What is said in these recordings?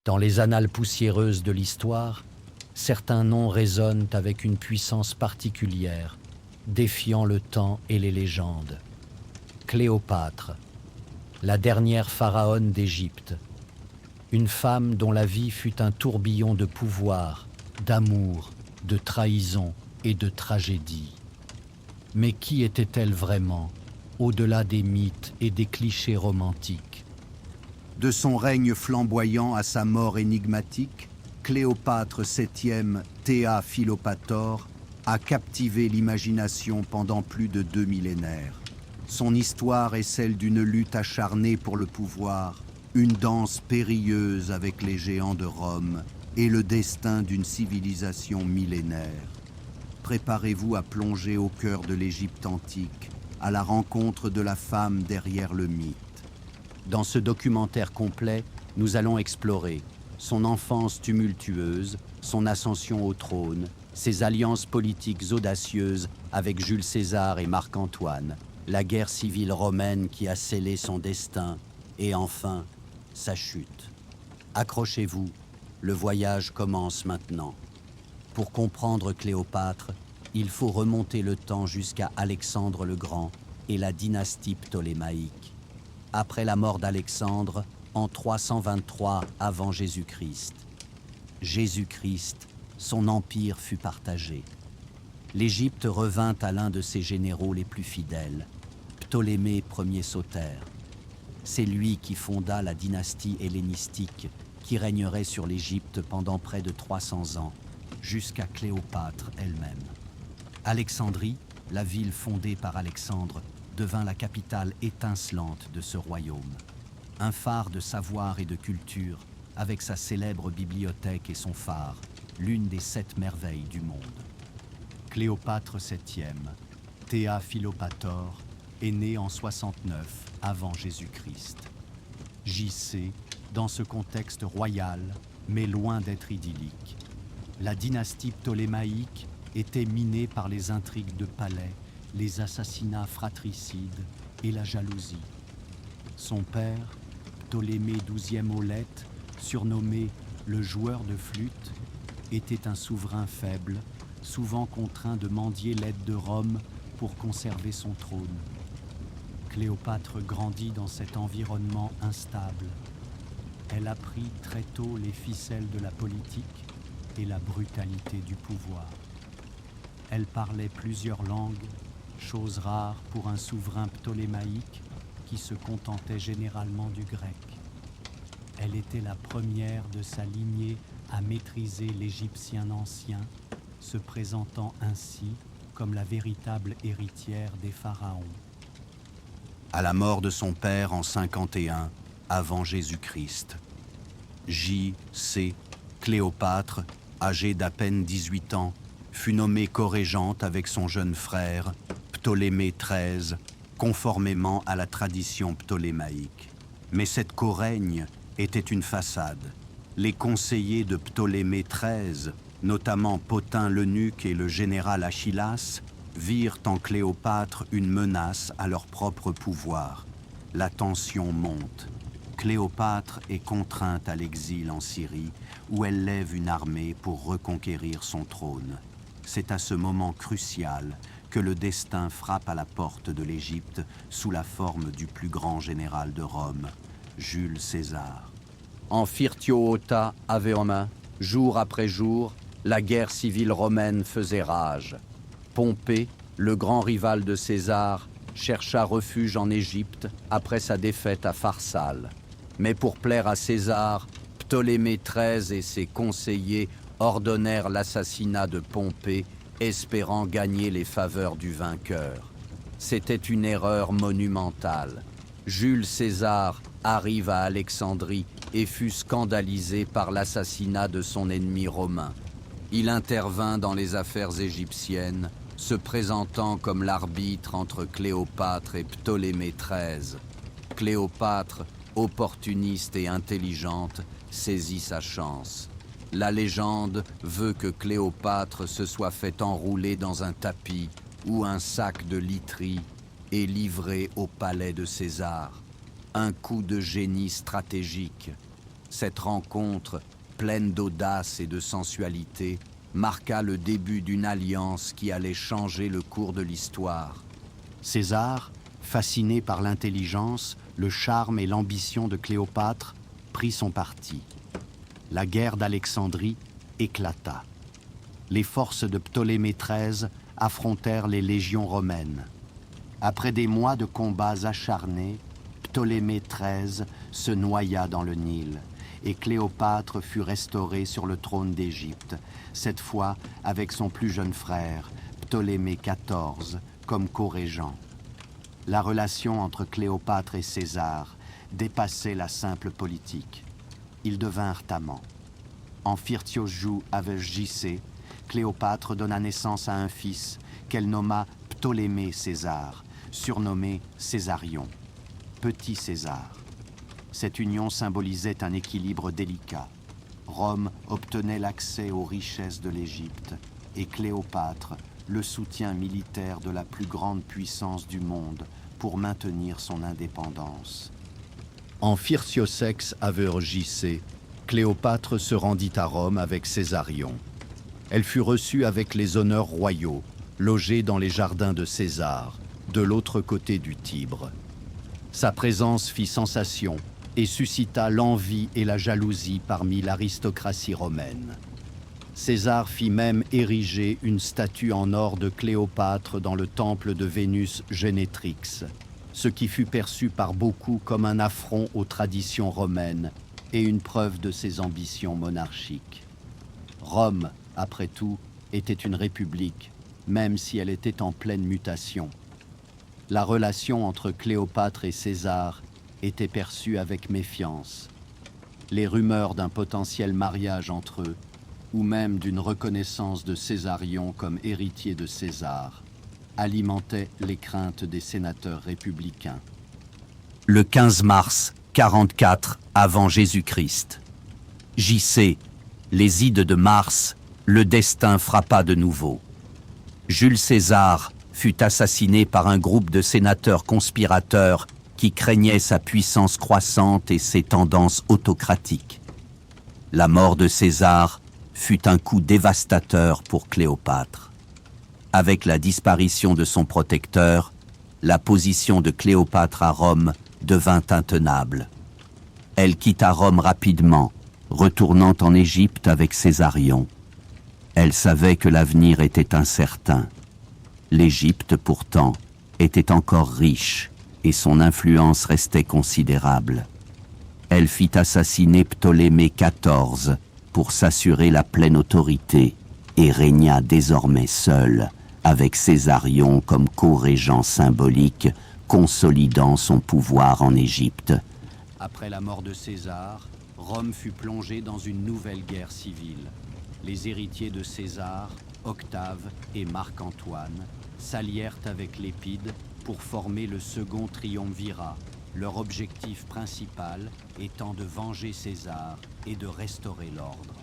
Dans les annales poussiéreuses de l'histoire, certains noms résonnent avec une puissance particulière, défiant le temps et les légendes. Cléopâtre, la dernière pharaone d'Égypte, une femme dont la vie fut un tourbillon de pouvoir, d'amour, de trahison et de tragédie. Mais qui était-elle vraiment, au-delà des mythes et des clichés romantiques? De son règne flamboyant à sa mort énigmatique, Cléopâtre VIIe Théa Philopator a captivé l'imagination pendant plus de 2 millénaires. Son histoire est celle d'une lutte acharnée pour le pouvoir, une danse périlleuse avec les géants de Rome et le destin d'une civilisation millénaire. Préparez-vous à plonger au cœur de l'Égypte antique, à la rencontre de la femme derrière le mythe. Dans ce documentaire complet, nous allons explorer son enfance tumultueuse, son ascension au trône, ses alliances politiques audacieuses avec Jules César et Marc-Antoine, la guerre civile romaine qui a scellé son destin et enfin sa chute. Accrochez-vous, le voyage commence maintenant. Pour comprendre Cléopâtre, il faut remonter le temps jusqu'à Alexandre le Grand et la dynastie ptolémaïque. Après la mort d'Alexandre, en 323 avant Jésus-Christ, son empire fut partagé. L'Égypte revint à l'un de ses généraux les plus fidèles, Ptolémée Ier Sotère. C'est lui qui fonda la dynastie hellénistique qui régnerait sur l'Égypte pendant près de 300 ans, jusqu'à Cléopâtre elle-même. Alexandrie, la ville fondée par Alexandre, devint la capitale étincelante de ce royaume. Un phare de savoir et de culture, avec sa célèbre bibliothèque et son phare, l'une des 7 merveilles du monde. Cléopâtre VIIe, Théa Philopator, est née en 69 avant Jésus-Christ. JC, dans ce contexte royal, mais loin d'être idyllique. La dynastie ptolémaïque était minée par les intrigues de palais, les assassinats fratricides et la jalousie. Son père, Ptolémée XIIe Aulète, surnommé le joueur de flûte, était un souverain faible, souvent contraint de mendier l'aide de Rome pour conserver son trône. Cléopâtre grandit dans cet environnement instable. Elle apprit très tôt les ficelles de la politique et la brutalité du pouvoir. Elle parlait plusieurs langues, chose rare pour un souverain ptolémaïque qui se contentait généralement du grec. Elle était la première de sa lignée à maîtriser l'égyptien ancien, se présentant ainsi comme la véritable héritière des pharaons. À la mort de son père en 51 avant Jésus-Christ, J.C. Cléopâtre, âgée d'à peine 18 ans, fut nommée co-régente avec son jeune frère, Ptolémée XIII, conformément à la tradition ptolémaïque. Mais cette co-règne était une façade. Les conseillers de Ptolémée XIII, notamment Pothin l'eunuque et le général Achillas, virent en Cléopâtre une menace à leur propre pouvoir. La tension monte. Cléopâtre est contrainte à l'exil en Syrie, où elle lève une armée pour reconquérir son trône. C'est à ce moment crucial que le destin frappe à la porte de l'Égypte sous la forme du plus grand général de Rome, Jules César. En Firtio-Ota Aveoma, jour après jour, la guerre civile romaine faisait rage. Pompée, le grand rival de César, chercha refuge en Égypte après sa défaite à Pharsale. Mais pour plaire à César, Ptolémée XIII et ses conseillers ordonnèrent l'assassinat de Pompée, espérant gagner les faveurs du vainqueur. C'était une erreur monumentale. Jules César arrive à Alexandrie et fut scandalisé par l'assassinat de son ennemi romain. Il intervint dans les affaires égyptiennes, se présentant comme l'arbitre entre Cléopâtre et Ptolémée XIII. Cléopâtre, opportuniste et intelligente, saisit sa chance. La légende veut que Cléopâtre se soit fait enrouler dans un tapis ou un sac de literie et livré au palais de César. Un coup de génie stratégique. Cette rencontre, pleine d'audace et de sensualité, marqua le début d'une alliance qui allait changer le cours de l'histoire. César, fasciné par l'intelligence, le charme et l'ambition de Cléopâtre, prit son parti. La guerre d'Alexandrie éclata. Les forces de Ptolémée XIII affrontèrent les légions romaines. Après des mois de combats acharnés, Ptolémée XIII se noya dans le Nil et Cléopâtre fut restaurée sur le trône d'Égypte, cette fois avec son plus jeune frère, Ptolémée XIV, comme co-régent. La relation entre Cléopâtre et César dépassait la simple politique. Ils devinrent amants. En Phyrtios avec Gicée, Cléopâtre donna naissance à un fils qu'elle nomma Ptolémée César, surnommé Césarion, Petit César. Cette union symbolisait un équilibre délicat. Rome obtenait l'accès aux richesses de l'Égypte et Cléopâtre le soutien militaire de la plus grande puissance du monde pour maintenir son indépendance. En Phyrsiosex avec Gicée, Cléopâtre se rendit à Rome avec Césarion. Elle fut reçue avec les honneurs royaux, logée dans les jardins de César, de l'autre côté du Tibre. Sa présence fit sensation et suscita l'envie et la jalousie parmi l'aristocratie romaine. César fit même ériger une statue en or de Cléopâtre dans le temple de Vénus Génétrix, ce qui fut perçu par beaucoup comme un affront aux traditions romaines et une preuve de ses ambitions monarchiques. Rome, après tout, était une république, même si elle était en pleine mutation. La relation entre Cléopâtre et César était perçue avec méfiance. Les rumeurs d'un potentiel mariage entre eux, ou même d'une reconnaissance de Césarion comme héritier de César, alimentaient les craintes des sénateurs républicains. Le 15 mars 44 avant Jésus-Christ. Gicée, les ides de Mars, le destin frappa de nouveau. Jules César fut assassiné par un groupe de sénateurs conspirateurs qui craignaient sa puissance croissante et ses tendances autocratiques. La mort de César fut un coup dévastateur pour Cléopâtre. Avec la disparition de son protecteur, la position de Cléopâtre à Rome devint intenable. Elle quitta Rome rapidement, retournant en Égypte avec Césarion. Elle savait que l'avenir était incertain. L'Égypte, pourtant, était encore riche et son influence restait considérable. Elle fit assassiner Ptolémée XIV pour s'assurer la pleine autorité et régna désormais seule, avec Césarion comme co-régent symbolique, consolidant son pouvoir en Égypte. Après la mort de César, Rome fut plongée dans une nouvelle guerre civile. Les héritiers de César, Octave et Marc-Antoine, s'allièrent avec Lépide pour former le second triumvirat, leur objectif principal étant de venger César et de restaurer l'ordre.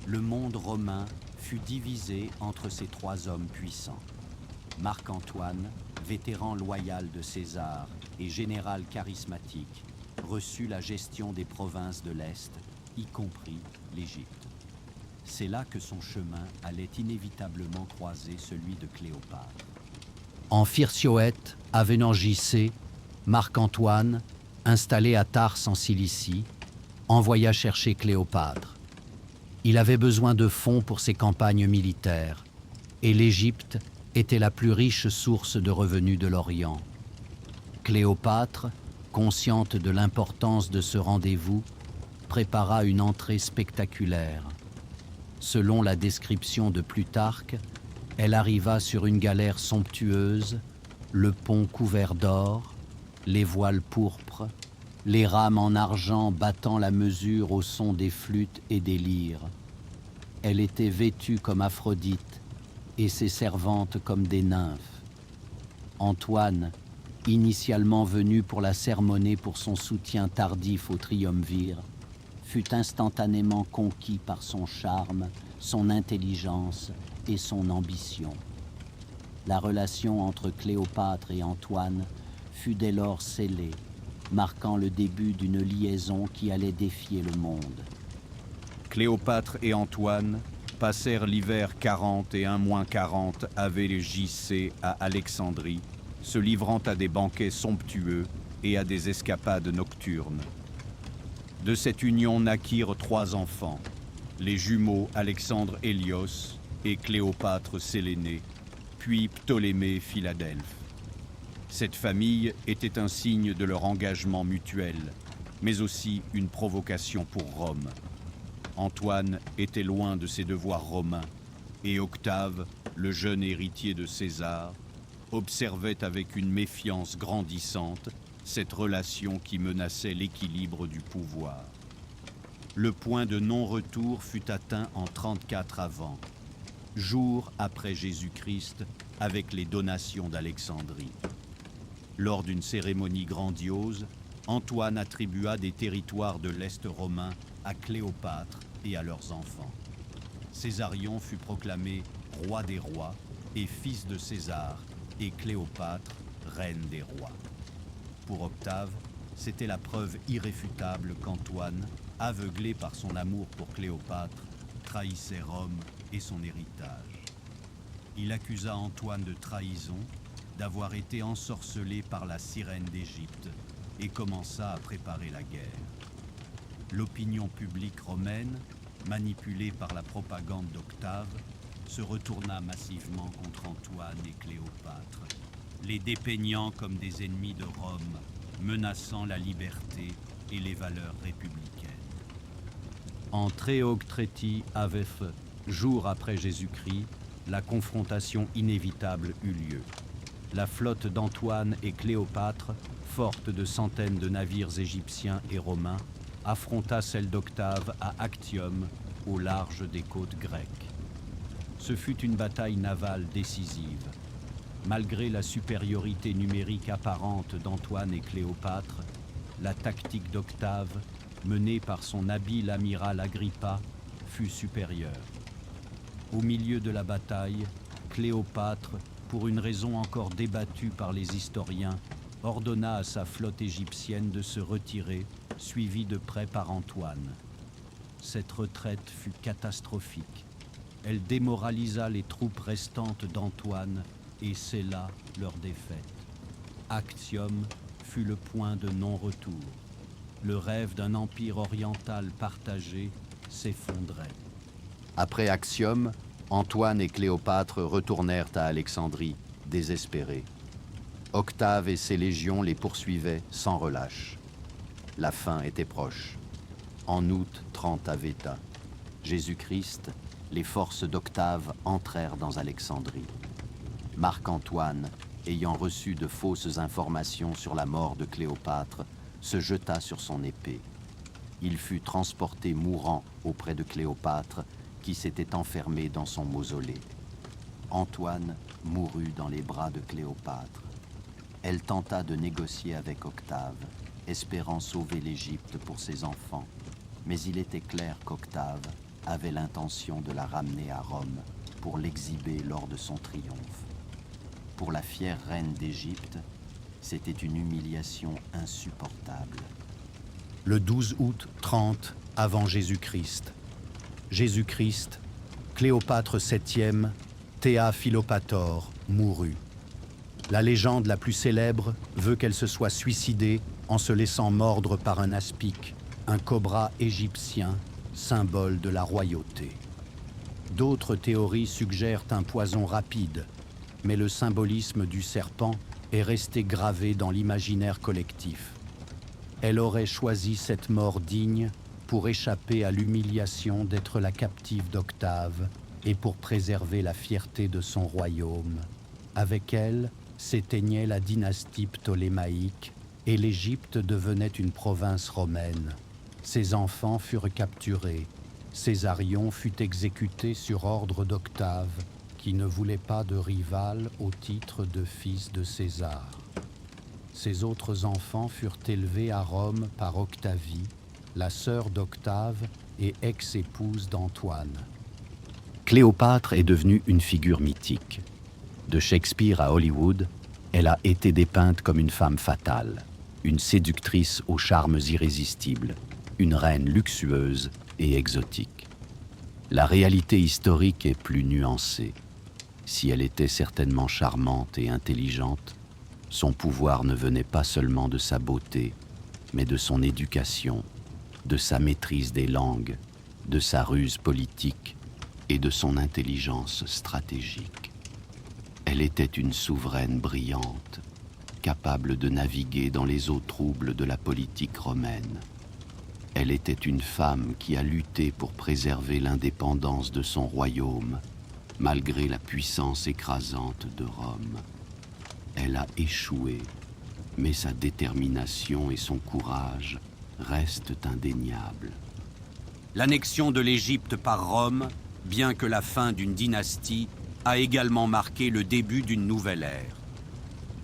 Le monde romain fut divisé entre ces trois hommes puissants. Marc-Antoine, vétéran loyal de César et général charismatique, reçut la gestion des provinces de l'Est, y compris l'Égypte. C'est là que son chemin allait inévitablement croiser celui de Cléopâtre. En Phyrsioète, avenant Gicée, Marc-Antoine, installé à Tars en Cilicie, envoya chercher Cléopâtre. Il avait besoin de fonds pour ses campagnes militaires, et l'Égypte était la plus riche source de revenus de l'Orient. Cléopâtre, consciente de l'importance de ce rendez-vous, prépara une entrée spectaculaire. Selon la description de Plutarque, elle arriva sur une galère somptueuse, le pont couvert d'or, les voiles pourpres, les rames en argent battant la mesure au son des flûtes et des lyres. Elle était vêtue comme Aphrodite et ses servantes comme des nymphes. Antoine, initialement venu pour la sermonner pour son soutien tardif au triumvir, fut instantanément conquis par son charme, son intelligence et son ambition. La relation entre Cléopâtre et Antoine fut dès lors scellée, marquant le début d'une liaison qui allait défier le monde. Cléopâtre et Antoine passèrent l'hiver 40 et 1-40 avec les JC à Alexandrie, se livrant à des banquets somptueux et à des escapades nocturnes. De cette union naquirent 3 enfants, les jumeaux Alexandre Hélios et Cléopâtre Sélénée, puis Ptolémée Philadelphe. Cette famille était un signe de leur engagement mutuel, mais aussi une provocation pour Rome. Antoine était loin de ses devoirs romains, et Octave, le jeune héritier de César, observait avec une méfiance grandissante cette relation qui menaçait l'équilibre du pouvoir. Le point de non-retour fut atteint en 34 avant, jour après Jésus-Christ, avec les donations d'Alexandrie. Lors d'une cérémonie grandiose, Antoine attribua des territoires de l'Est romain à Cléopâtre et à leurs enfants. Césarion fut proclamé roi des rois et fils de César, et Cléopâtre, reine des rois. Pour Octave, c'était la preuve irréfutable qu'Antoine, aveuglé par son amour pour Cléopâtre, trahissait Rome et son héritage. Il accusa Antoine de trahison, d'avoir été ensorcelé par la sirène d'Égypte et commença à préparer la guerre. L'opinion publique romaine, manipulée par la propagande d'Octave, se retourna massivement contre Antoine et Cléopâtre, les dépeignant comme des ennemis de Rome, menaçant la liberté et les valeurs républicaines. En Tréoctrétie Avef, jour après Jésus-Christ, la confrontation inévitable eut lieu. La flotte d'Antoine et Cléopâtre, forte de centaines de navires égyptiens et romains, affronta celle d'Octave à Actium, au large des côtes grecques. Ce fut une bataille navale décisive. Malgré la supériorité numérique apparente d'Antoine et Cléopâtre, la tactique d'Octave, menée par son habile amiral Agrippa, fut supérieure. Au milieu de la bataille, Cléopâtre, pour une raison encore débattue par les historiens, ordonna à sa flotte égyptienne de se retirer, suivie de près par Antoine. Cette retraite fut catastrophique. Elle démoralisa les troupes restantes d'Antoine et scella leur défaite. Actium fut le point de non-retour. Le rêve d'un empire oriental partagé s'effondrait. Après Actium, Antoine et Cléopâtre retournèrent à Alexandrie, désespérés. Octave et ses légions les poursuivaient sans relâche. La fin était proche. En août 30 à Véta, Jésus-Christ, les forces d'Octave entrèrent dans Alexandrie. Marc-Antoine, ayant reçu de fausses informations sur la mort de Cléopâtre, se jeta sur son épée. Il fut transporté mourant auprès de Cléopâtre, qui s'était enfermée dans son mausolée. Antoine mourut dans les bras de Cléopâtre. Elle tenta de négocier avec Octave, espérant sauver l'Égypte pour ses enfants, mais il était clair qu'Octave avait l'intention de la ramener à Rome pour l'exhiber lors de son triomphe. Pour la fière reine d'Égypte, c'était une humiliation insupportable. Le 12 août 30 avant Jésus-Christ, Cléopâtre VIIe, Théa Philopator, mourut. La légende la plus célèbre veut qu'elle se soit suicidée en se laissant mordre par un aspic, un cobra égyptien, symbole de la royauté. D'autres théories suggèrent un poison rapide, mais le symbolisme du serpent est resté gravé dans l'imaginaire collectif. Elle aurait choisi cette mort digne pour échapper à l'humiliation d'être la captive d'Octave et pour préserver la fierté de son royaume. Avec elle s'éteignait la dynastie ptolémaïque et l'Égypte devenait une province romaine. Ses enfants furent capturés. Césarion fut exécuté sur ordre d'Octave, qui ne voulait pas de rival au titre de fils de César. Ses autres enfants furent élevés à Rome par Octavie, la sœur d'Octave et ex-épouse d'Antoine. Cléopâtre est devenue une figure mythique. De Shakespeare à Hollywood, elle a été dépeinte comme une femme fatale. une séductrice aux charmes irrésistibles, une reine luxueuse et exotique. La réalité historique est plus nuancée. Si elle était certainement charmante et intelligente, son pouvoir ne venait pas seulement de sa beauté, mais de son éducation, de sa maîtrise des langues, de sa ruse politique et de son intelligence stratégique. Elle était une souveraine brillante, capable de naviguer dans les eaux troubles de la politique romaine. Elle était une femme qui a lutté pour préserver l'indépendance de son royaume, malgré la puissance écrasante de Rome. Elle a échoué, mais sa détermination et son courage restent indéniables. L'annexion de l'Égypte par Rome, bien que la fin d'une dynastie, a également marqué le début d'une nouvelle ère.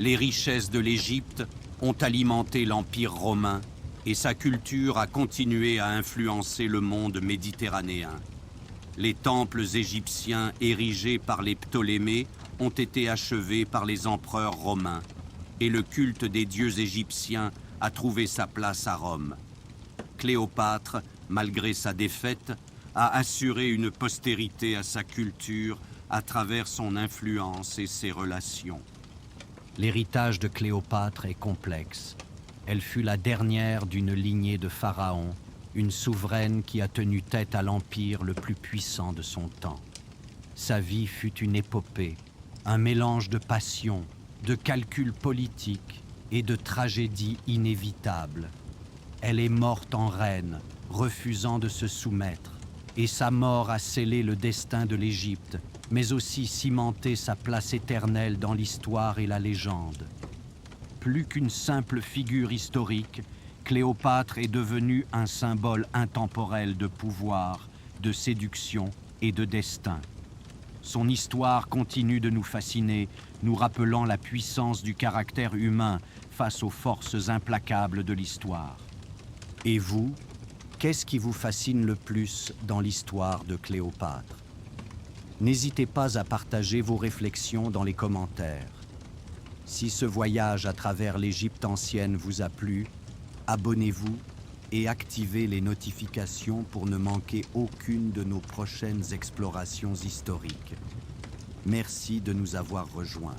Les richesses de l'Égypte ont alimenté l'Empire romain et sa culture a continué à influencer le monde méditerranéen. Les temples égyptiens érigés par les Ptolémées ont été achevés par les empereurs romains et le culte des dieux égyptiens a trouvé sa place à Rome. Cléopâtre, malgré sa défaite, a assuré une postérité à sa culture à travers son influence et ses relations. L'héritage de Cléopâtre est complexe. Elle fut la dernière d'une lignée de pharaons, une souveraine qui a tenu tête à l'empire le plus puissant de son temps. Sa vie fut une épopée, un mélange de passion, de calculs politiques et de tragédies inévitables. Elle est morte en reine, refusant de se soumettre, et sa mort a scellé le destin de l'Égypte, mais aussi cimenté sa place éternelle dans l'histoire et la légende. Plus qu'une simple figure historique, Cléopâtre est devenue un symbole intemporel de pouvoir, de séduction et de destin. Son histoire continue de nous fasciner, nous rappelant la puissance du caractère humain face aux forces implacables de l'histoire. Et vous, qu'est-ce qui vous fascine le plus dans l'histoire de Cléopâtre? N'hésitez pas à partager vos réflexions dans les commentaires. Si ce voyage à travers l'Égypte ancienne vous a plu, abonnez-vous et activez les notifications pour ne manquer aucune de nos prochaines explorations historiques. Merci de nous avoir rejoints.